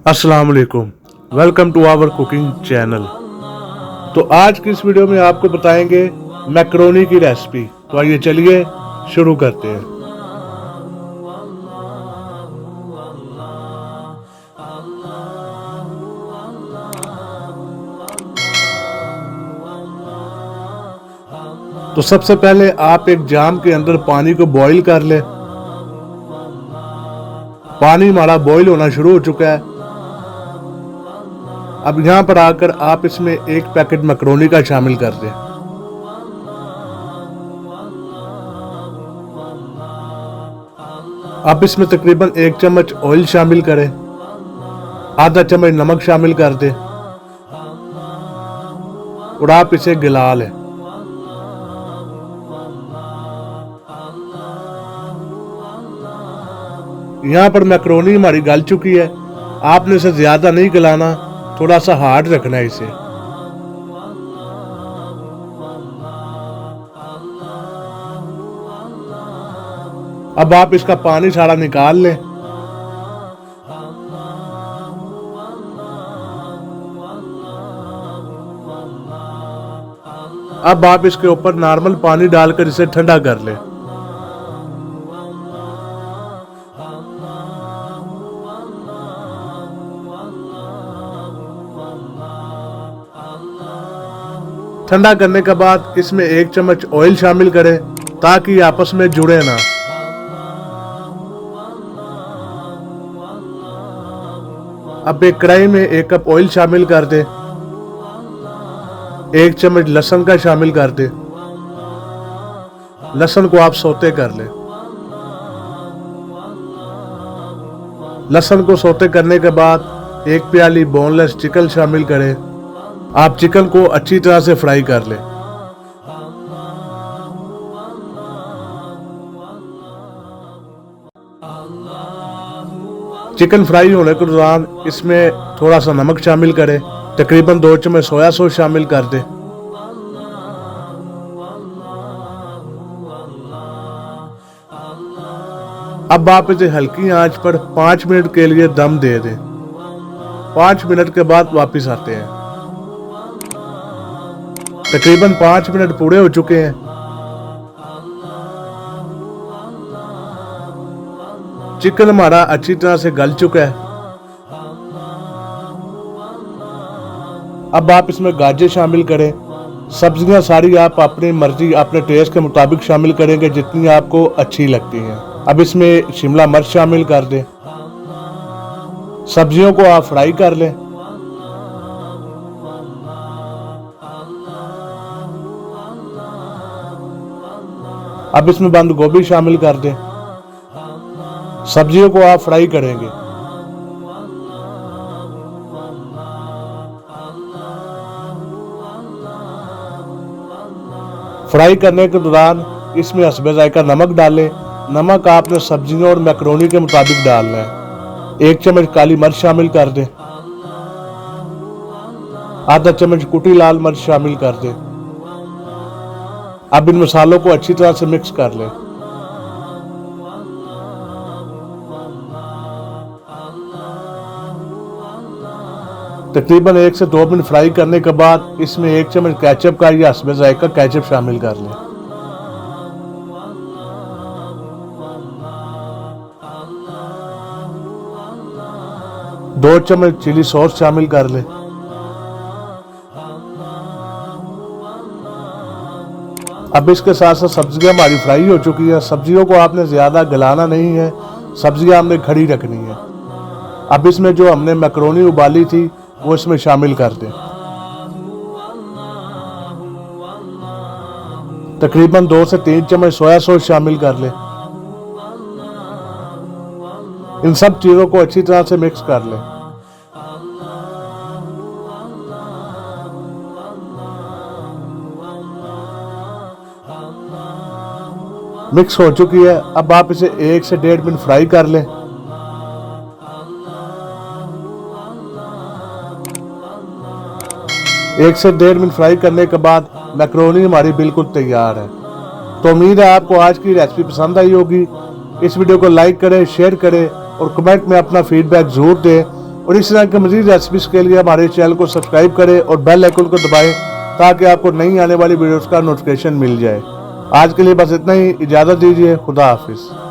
अस्सलाम वालेकुम, welcome to our cooking channel. तो आज की इस वीडियो में आपको बताएंगे मैकरोनी की रेसिपी। तो आइए चलिए शुरू करते हैं। तो सबसे पहले आप एक जाम के अंदर पानी को बॉईल कर लें। पानी हमारा बॉईल होना शुरू हो चुका है। अब यहाँ पर आकर आप इसमें एक पैकेट मैकरोनी का शामिल कर दें। आप इसमें तकरीबन 1 चम्मच ऑयल शामिल करें, आधा चम्मच नमक शामिल कर दें और आप इसे गिला लें। यहाँ पर मैकरोनी हमारी गल चुकी है। आपने इसे ज्यादा नहीं गलाना, थोड़ा सा हार्ड रखना है इसे। अब आप इसका पानी सारा निकाल लें। अब आप इसके ऊपर नॉर्मल पानी डालकर इसे ठंडा कर लें। ठंडा करने के बाद इसमें 1 चम्मच ऑयल शामिल करें ताकि आपस में जुड़े ना। अब एक कढ़ाई में 1 कप ऑयल शामिल कर दें। 1 चम्मच लहसुन का शामिल कर दें। लहसुन को आप सौते कर लें। लहसुन को सौते करने के बाद 1 प्याली बोनलेस चिकन शामिल करें। आप चिकन को अच्छी तरह से फ्राई कर लें। चिकन फ्राई होने के दौरान इसमें थोड़ा सा नमक शामिल करें। तकरीबन 2 चम्मच सोया सॉस शामिल कर दें। अब आप इसे हल्की आंच पर 5 मिनट के लिए दम दे दें। 5 मिनट के बाद वापस आते हैं। तकरीबन 5 मिनट पूरे हो चुके हैं। चिकन हमारा अच्छी तरह से गल चुका है। अब आप इसमें गाजर शामिल करें। सब्जियां सारी आप अपनी मर्जी, अपने टेस्ट के मुताबिक शामिल करेंगे जितनी आपको अच्छी लगती हैं। अब इसमें शिमला मिर्च शामिल कर दें। सब्जियों को आप फ्राई कर लें। अब इसमें बंद गोभी शामिल कर दें। सब्जियों को आप फ्राई करेंगे। फ्राई करने के दौरान इसमें हस्बे जायका नमक डालें। नमक आपने सब्जियों और मैकरोनी के मुताबिक डालना है। 1 चम्मच काली मिर्च शामिल कर दें। आधा चम्मच कुटी लाल मिर्च शामिल कर दें। अब इन मसालों को अच्छी तरह से मिक्स कर लें। तकरीबन 1 से 2 मिनट फ्राई करने के बाद इसमें 1 चम्मच केचप का या हस्बे जायका केचप शामिल कर लें। दो चम्मच चिली सॉस शामिल कर लें। अब इसके साथ साथ सब्जियां हमारी फ्राई हो चुकी है। सब्जियों को आपने ज्यादा गलाना नहीं है, सब्जियां हमने खड़ी रखनी है। अब इसमें जो हमने मैकरोनी उबाली थी वो इसमें शामिल कर दें। तकरीबन 2 से 3 चम्मच सोया सॉस शामिल कर लें। इन सब चीजों को अच्छी तरह से मिक्स कर लें। मिक्स हो चुकी है। अब आप इसे 1 से 1.5 मिनट फ्राई कर लें। एक से 1.5 मिनट फ्राई करने के बाद मैकरोनी हमारी बिल्कुल तैयार है। तो उम्मीद है आपको आज की रेसिपी पसंद आई होगी। इस वीडियो को लाइक करें, शेयर करें और कमेंट में अपना फीडबैक जरूर दें और इस तरह के मज़ीद रेसिपीज़ के लिए हमारे चैनल को सब्सक्राइब करें और बेल आइकन को दबाएं ताकि आपको नई आने वाली वीडियोस का नोटिफिकेशन मिल जाए। आज के लिए बस इतना ही, इजाज़त दीजिए। खुदा हाफिज़।